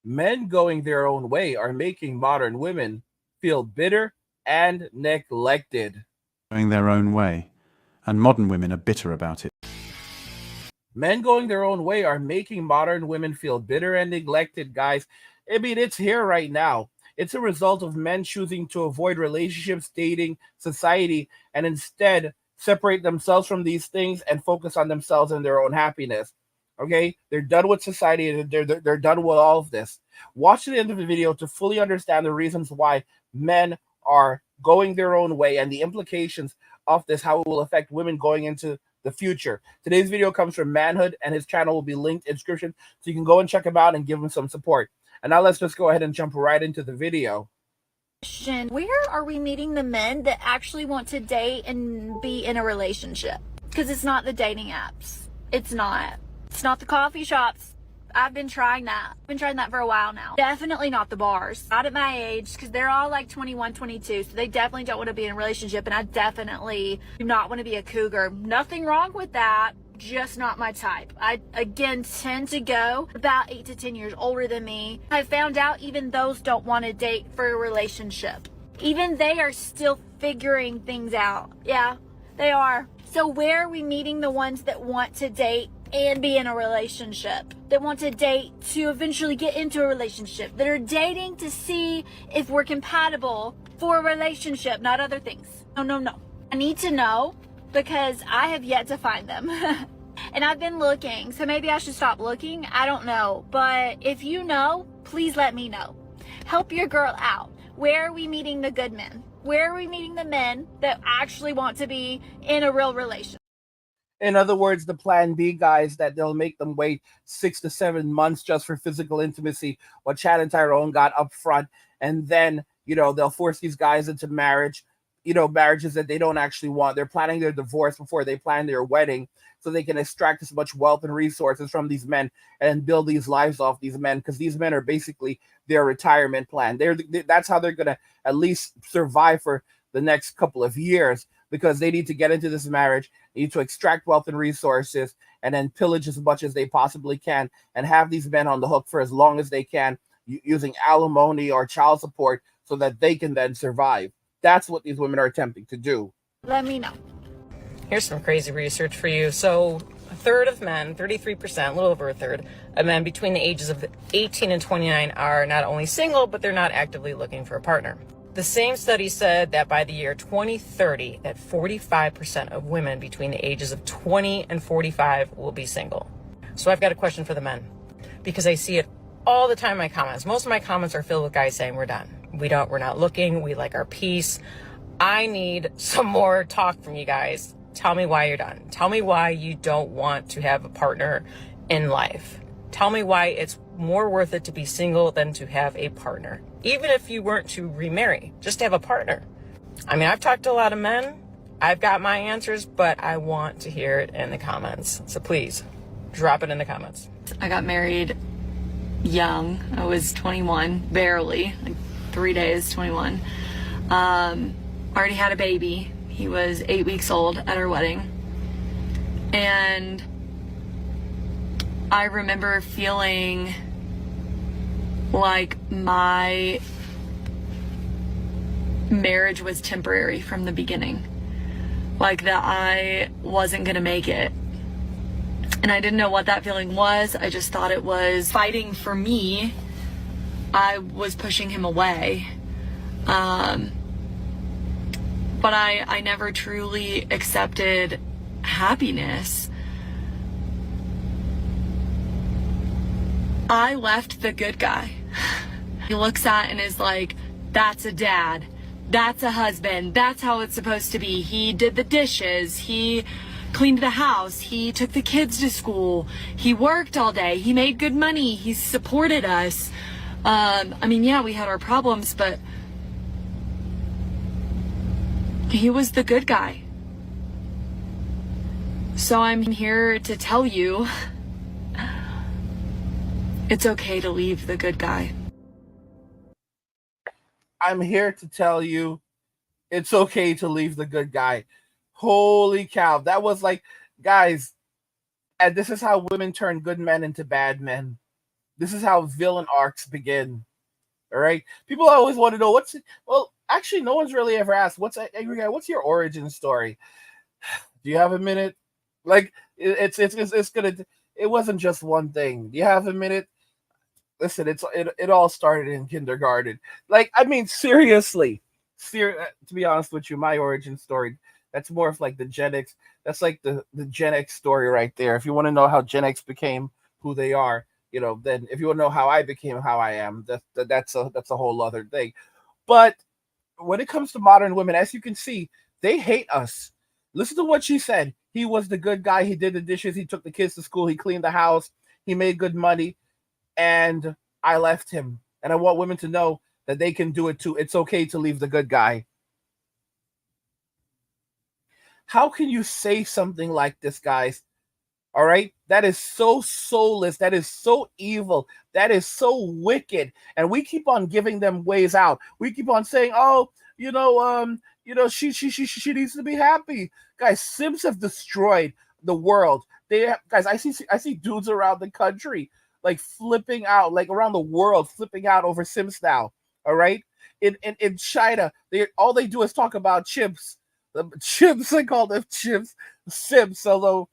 Men going their own way are making modern women feel bitter and neglected. Going their own way, and modern women are bitter about it. Men going their own way are making modern women feel bitter and neglected, guys. I mean, it's here right now. It's a result of men choosing to avoid relationships, dating, society, and instead separate themselves from these things and focus on themselves and their own happiness. Okay? They're done with society and they're done with all of this. Watch the end of the video to fully understand the reasons why men are going their own way and the implications of this, how it will affect women going into the future. Today's video comes from Manhood, and his channel will be linked in the description, so you can go and check him out and give him some support. And now let's just go ahead and jump right into the video. Where are we meeting the men that actually want to date and be in a relationship? Because it's not the dating apps. It's not the coffee shops. I've been trying that. I've been trying that for a while now. Definitely not the bars. Not at my age, because they're all like 21, 22. So they definitely don't want to be in a relationship. And I definitely do not want to be a cougar. Nothing wrong with that. Just not my type. I, again, tend to go about 8 to 10 years older than me. I found out even those don't want to date for a relationship. Even they are still figuring things out. Yeah, they are. So where are we meeting the ones that want to date and be in a relationship, that want to date to eventually get into a relationship, that are dating to see if we're compatible for a relationship, not other things? No. I need to know, because I have yet to find them. And I've been looking, so maybe I should stop looking. I don't know. But if you know, please let me know. Help your girl out. Where are we meeting the good men? Where are we meeting the men that actually want to be in a real relationship? In other words, the plan B guys that they'll make them wait 6 to 7 months just for physical intimacy, what Chad and Tyrone got up front. And then, they'll force these guys into marriage, marriages that they don't actually want. They're planning their divorce before they plan their wedding so they can extract as much wealth and resources from these men and build these lives off these men, because these men are basically their retirement plan. That's how they're going to at least survive for the next couple of years, because they need to get into this marriage, need to extract wealth and resources, and then pillage as much as they possibly can and have these men on the hook for as long as they can, using alimony or child support so that they can then survive. That's what these women are attempting to do. Let me know. Here's some crazy research for you. So a third of men, 33%, a little over a third of men between the ages of 18 and 29 are not only single, but they're not actively looking for a partner. The same study said that by the year 2030, that 45% of women between the ages of 20 and 45 will be single. So I've got a question for the men, because I see it all the time in my comments. Most of my comments are filled with guys saying we're done. We're not looking. We like our peace. I need some more talk from you guys. Tell me why you're done. Tell me why you don't want to have a partner in life. Tell me why it's more worth it to be single than to have a partner. Even if you weren't to remarry, just to have a partner. I mean, I've talked to a lot of men. I've got my answers, but I want to hear it in the comments. So please, drop it in the comments. I got married young. I was 21, barely, like 3 days, 21. Already had a baby. He was 8 weeks old at our wedding. And I remember feeling like my marriage was temporary from the beginning. Like that I wasn't gonna make it. And I didn't know what that feeling was. I just thought it was fighting for me. I was pushing him away. But I never truly accepted happiness. I left the good guy. He looks at and is like, that's a dad. That's a husband. That's how it's supposed to be. He did the dishes. He cleaned the house. He took the kids to school. He worked all day. He made good money. He supported us. I mean, yeah, we had our problems, but he was the good guy. So I'm here to tell you, it's okay to leave the good guy. I'm here to tell you, it's okay to leave the good guy. Holy cow. That was like, guys, and this is how women turn good men into bad men. This is how villain arcs begin. All right. People always want to know what's it. Well, actually, no one's really ever asked what's angry guy. What's your origin story? Do you have a minute? Like it's gonna. It wasn't just one thing. Do you have a minute? Listen, it all started in kindergarten. Like, I mean, seriously, to be honest with you, my origin story, that's more of like the Gen X. That's like the Gen X story right there. If you want to know how Gen X became who they are, then if you want to know how I became how I am, that's a whole other thing. But when it comes to modern women, as you can see, they hate us. Listen to what she said. He was the good guy. He did the dishes. He took the kids to school. He cleaned the house. He made good money. And I left him. And I want women to know that they can do it too. It's okay to leave the good guy. How can you say something like this, guys? All right? That is so soulless. That is so evil. That is so wicked. And we keep on giving them ways out. We keep on saying, oh, she needs to be happy. Guys, Sims have destroyed the world. Guys, I see dudes around the country like flipping out, like around the world, flipping out over Sims now. All right. In China, all they do is talk about chips. The chips, I call them chips, Sims, although,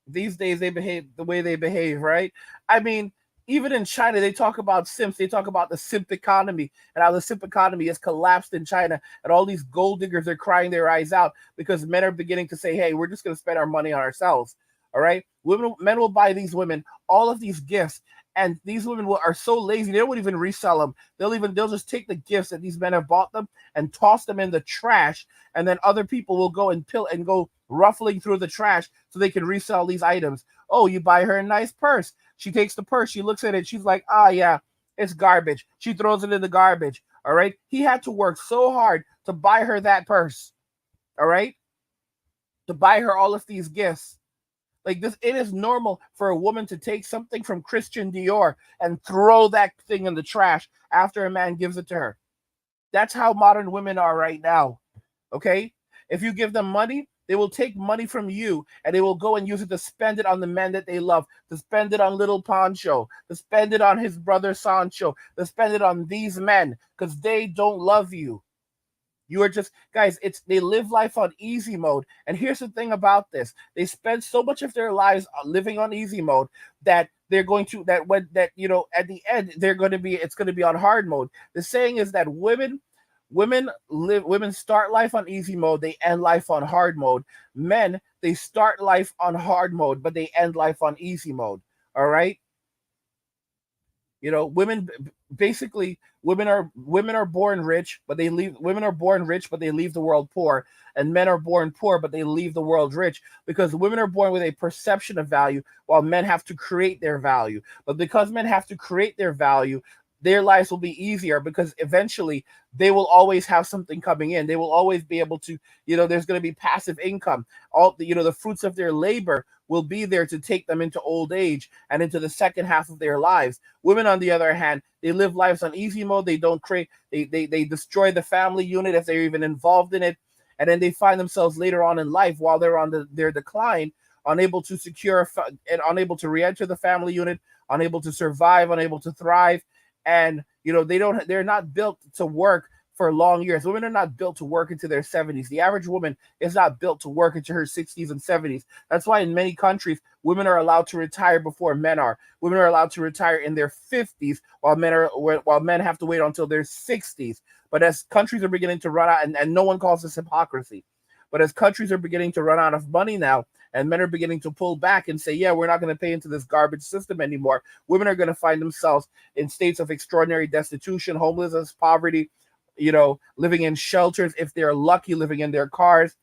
these days they behave the way they behave, right? I mean, even in China, they talk about Sims. They talk about the simp economy and how the simp economy has collapsed in China. And all these gold diggers are crying their eyes out because men are beginning to say, hey, we're just going to spend our money on ourselves. All right. Men will buy these women all of these gifts. And these women are so lazy, they won't even resell them. They'll just take the gifts that these men have bought them and toss them in the trash. And then other people will go and go ruffling through the trash so they can resell these items. Oh, you buy her a nice purse. She takes the purse. She looks at it. She's like, yeah, it's garbage. She throws it in the garbage. All right. He had to work so hard to buy her that purse. All right. To buy her all of these gifts. Like this, it is normal for a woman to take something from Christian Dior and throw that thing in the trash after a man gives it to her. That's how modern women are right now. Okay? If you give them money, they will take money from you and they will go and use it to spend it on the men that they love, to spend it on little Pancho, to spend it on his brother Sancho, to spend it on these men because they don't love you. You are just, guys, they live life on easy mode. And here's the thing about this. They spend so much of their lives living on easy mode that they're going to, at the end, it's going to be on hard mode. The saying is that women start life on easy mode, they end life on hard mode. Men, they start life on hard mode, but they end life on easy mode. All right? Women are born rich, but women are born rich, but they leave the world poor. And men are born poor, but they leave the world rich because women are born with a perception of value while men have to create their value. But because men have to create their value, their lives will be easier because eventually they will always have something coming in. They will always be able to, there's going to be passive income. All the fruits of their labor will be there to take them into old age and into the second half of their lives. Women, on the other hand, they live lives on easy mode. They don't create, they destroy the family unit if they're even involved in it. And then they find themselves later on in life while they're on their decline, unable to secure and unable to re-enter the family unit, unable to survive, unable to thrive. And they're not built to work for long years. Women are not built to work into their 70s. The average woman is not built to work into her 60s and 70s. That's why in many countries, women are allowed to retire before men are. Women are allowed to retire in their 50s while men have to wait until their 60s. But as countries are beginning to run out, and no one calls this hypocrisy, but as countries are beginning to run out of money now, and men are beginning to pull back and say, yeah, we're not going to pay into this garbage system anymore, women are going to find themselves in states of extraordinary destitution, homelessness, poverty, living in shelters, if they're lucky, living in their cars,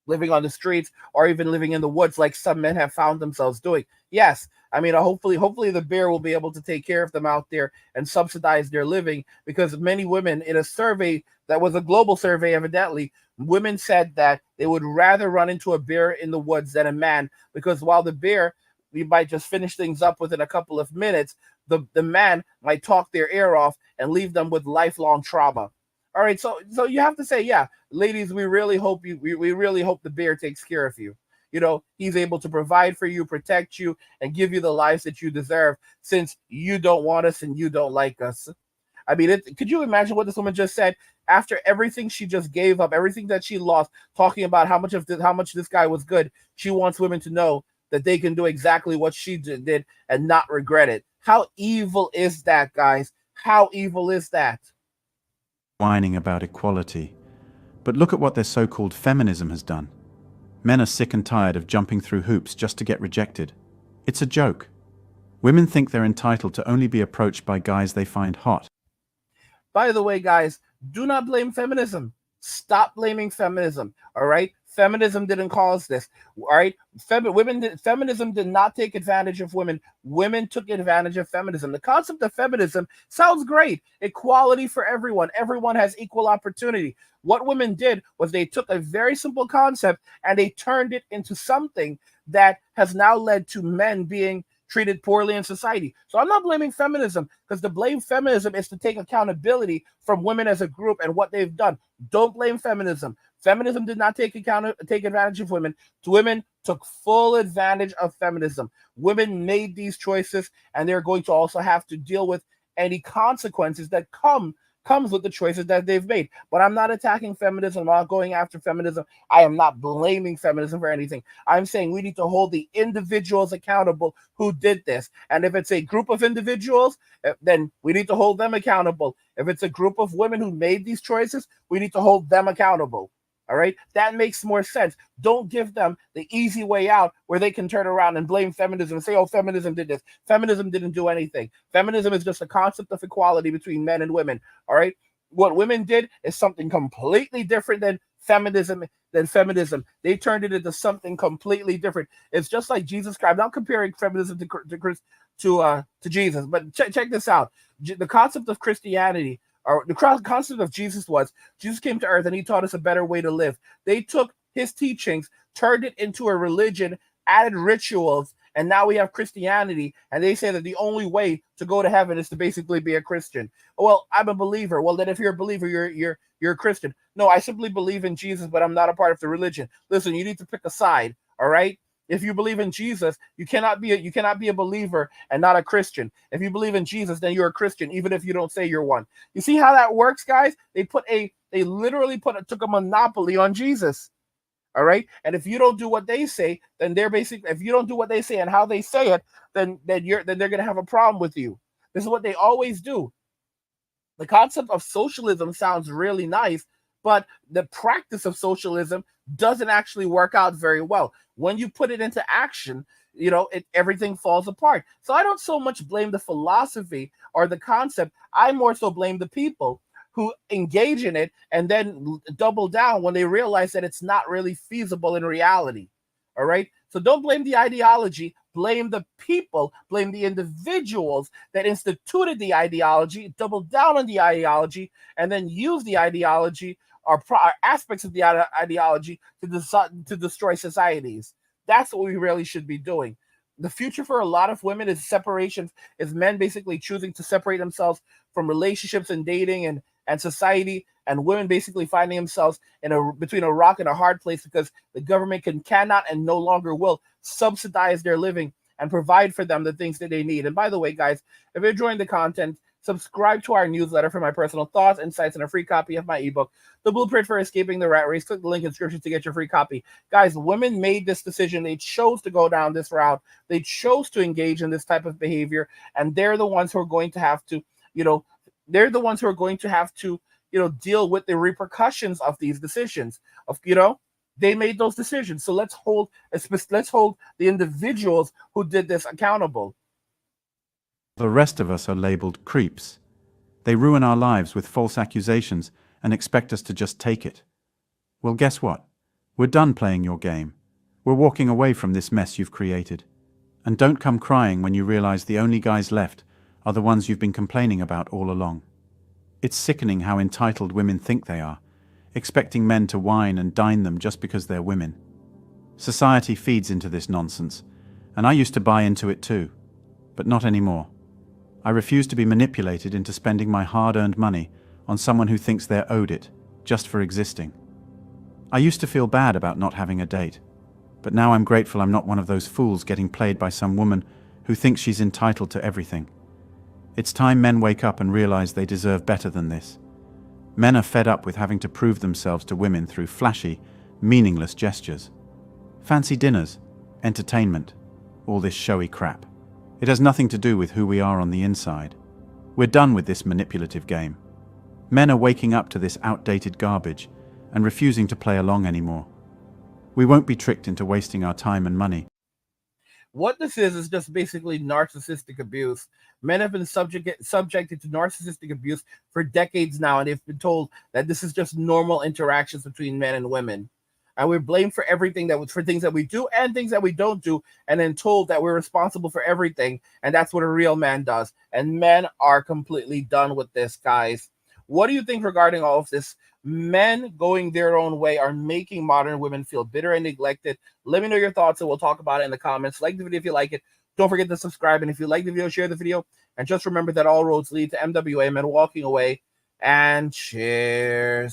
living on the streets, or even living in the woods like some men have found themselves doing. Yes, I mean, hopefully the bear will be able to take care of them out there and subsidize their living, because many women, in a survey that was a global survey, evidently, women said that they would rather run into a bear in the woods than a man, because while the bear, we might just finish things up within a couple of minutes, the man might talk their ear off and leave them with lifelong trauma. All right, so you have to say, yeah, ladies, we really hope we really hope the bear takes care of you. he's able to provide for you, protect you, and give you the lives that you deserve, since you don't want us and you don't like us. I mean, could you imagine what this woman just said? After everything she just gave up, everything that she lost, talking about how much this guy was good, she wants women to know that they can do exactly what she did and not regret it. How evil is that, guys? How evil is that? Whining about equality. But look at what their so-called feminism has done. Men are sick and tired of jumping through hoops just to get rejected. It's a joke. Women think they're entitled to only be approached by guys they find hot. By the way, guys, do not blame feminism. Stop blaming feminism, all right? Feminism didn't cause this, all right? Feminism did not take advantage of women. Women took advantage of feminism. The concept of feminism sounds great. Equality for everyone. Everyone has equal opportunity. What women did was they took a very simple concept and they turned it into something that has now led to men being treated poorly in society. So I'm not blaming feminism, because to blame feminism is to take accountability from women as a group and what they've done. Don't blame feminism. Feminism did not take advantage of women. Women took full advantage of feminism. Women made these choices, and they're going to also have to deal with any consequences that comes with the choices that they've made. But I'm not attacking feminism. I'm not going after feminism. I am not blaming feminism for anything. I'm saying we need to hold the individuals accountable who did this. And if it's a group of individuals, then we need to hold them accountable. If it's a group of women who made these choices, we need to hold them accountable. All right, that makes more sense. Don't give them the easy way out where they can turn around and blame feminism and say, oh, feminism did this. Feminism didn't do anything. Feminism is just a concept of equality between men and women. All right, what women did is something completely different than feminism. They turned it into something completely different. It's just like Jesus Christ. I'm not comparing feminism to Jesus, but check this out. The concept of Christianity, or the concept of Jesus came to earth and he taught us a better way to live. They took his teachings, turned it into a religion, added rituals, and now we have Christianity, and they say that the only way to go to heaven is to basically be a Christian. Well, I'm a believer. Well, then if you're a believer, you're a Christian. No, I simply believe in Jesus, but I'm not a part of the religion. Listen, you need to pick a side, all right? If you believe in Jesus, you cannot be a believer and not a Christian. If you believe in Jesus, then you're a Christian, even if you don't say you're one. You see how that works, guys? They literally took a monopoly on Jesus. All right. And if you don't do what they say, then if you don't do what they say and how they say it, then they're gonna have a problem with you. This is what they always do. The concept of socialism sounds really nice, but the practice of socialism doesn't actually work out very well. When you put it into action, everything falls apart. So I don't so much blame the philosophy or the concept. I more so blame the people who engage in it and then double down when they realize that it's not really feasible in reality. All right. So don't blame the ideology, blame the people, blame the individuals that instituted the ideology, double down on the ideology, and then use the ideology or aspects of the ideology to destroy societies. That's what we really should be doing. The future for a lot of women is separation, is men basically choosing to separate themselves from relationships and dating and society, and women basically finding themselves between a rock and a hard place because the government cannot and no longer will subsidize their living and provide for them the things that they need. And by the way, guys, if you're enjoying the content, subscribe to our newsletter for my personal thoughts, insights, and a free copy of my ebook, The Blueprint for Escaping the Rat Race. Click the link in the description to get your free copy. Guys, women made this decision. They chose to go down this route. They chose to engage in this type of behavior, and they're the ones who are going to have to, deal with the repercussions of these decisions. They made those decisions. So let's hold the individuals who did this accountable. The rest of us are labeled creeps. They ruin our lives with false accusations and expect us to just take it. Well, guess what? We're done playing your game. We're walking away from this mess you've created. And don't come crying when you realize the only guys left are the ones you've been complaining about all along. It's sickening how entitled women think they are, expecting men to wine and dine them just because they're women. Society feeds into this nonsense, and I used to buy into it too, but not anymore. I refuse to be manipulated into spending my hard-earned money on someone who thinks they're owed it, just for existing. I used to feel bad about not having a date, But now I'm grateful I'm not one of those fools getting played by some woman who thinks she's entitled to everything. It's time men wake up and realize they deserve better than this. Men are fed up with having to prove themselves to women through flashy, meaningless gestures. Fancy dinners, entertainment, all this showy crap. It has nothing to do with who we are on the inside. We're done with this manipulative game. Men are waking up to this outdated garbage and refusing to play along anymore. We won't be tricked into wasting our time and money. What this is just basically narcissistic abuse. Men have been subjected to narcissistic abuse for decades now, and they've been told that this is just normal interactions between men and women. And we're blamed for everything for things that we do and things that we don't do, and then told that we're responsible for everything, and that's what a real man does. And men are completely done with this, guys. What do you think regarding all of this? Men going their own way are making modern women feel bitter and neglected. Let me know your thoughts and we'll talk about it in the comments. Like the video if you like it. Don't forget to subscribe. And if you like the video, share the video. And just remember that all roads lead to MWA, men walking away. And cheers.